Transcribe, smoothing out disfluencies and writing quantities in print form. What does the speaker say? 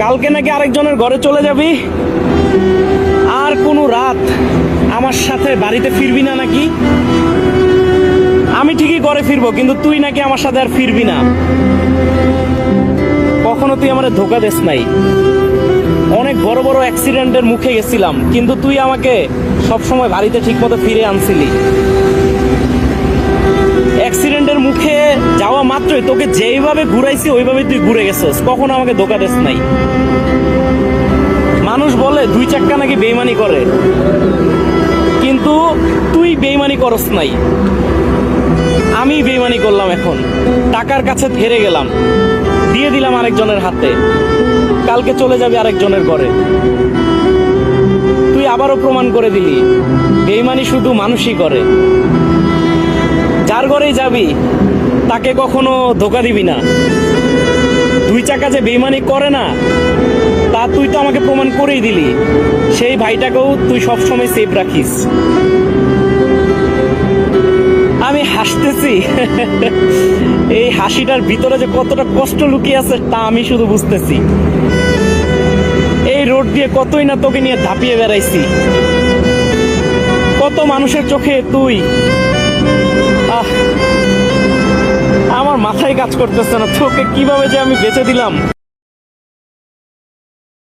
কালকে নাকি আরেকজনের ঘরে চলে যাবি, আর কোনো রাত আমার সাথে বাড়িতে ফিরবি না নাকি? আমি ঠিকই ঘরে ফিরবো, কিন্তু তুই নাকি আমার সাথে আর ফিরবি না। কখনো তুই আমারে ধোকা দিস নাই। অনেক বড় বড় অ্যাক্সিডেন্টের মুখে গেছিলাম, কিন্তু তুই আমাকে সবসময় বাড়িতে ঠিক মতো ফিরে আনছিলি। অ্যাক্সিডেন্টের মুখে যাওয়া মাত্রই তোকে যেইভাবে ঘুরাইছি ওইভাবে তুই ঘুরে গেছিস, কখনো আমাকে ধোকা দিস নাই। মানুষ বলে দুই চাক্কা নাকি বেইমানি করে, কিন্তু তুই বেইমানি করস নাই, আমি বেইমানি করলাম। এখন টাকার কাছে হেরে গেলাম, দিয়ে দিলাম আরেকজনের হাতে। কালকে চলে যাবি আরেকজনের ঘরে, তুই আবারও প্রমাণ করে দিলি বেইমানি শুধু মানুষই করে। যার ঘরেই যাবি তাকে কখনো ধোকা দিবি না। দুই চাকা যে বেইমানি করে না তা তুই তো আমাকে প্রমাণ করেই দিলি। সেই ভাইটাকেও তুই সবসময় সেভ রাখিস। আমি হাসতেছি, এই হাসিটার ভিতরে যে কতটা কষ্ট লুকিয়ে আছে তা আমি শুধু বুঝতেছি। এই রোড দিয়ে কতই না তোকে নিয়ে ধাপিয়ে বেড়াইছি, কত মানুষের চোখে তুই। আমার মাথায় কাজ করতেছে না, তোকে কিভাবে যে আমি বেঁচে দিলাম।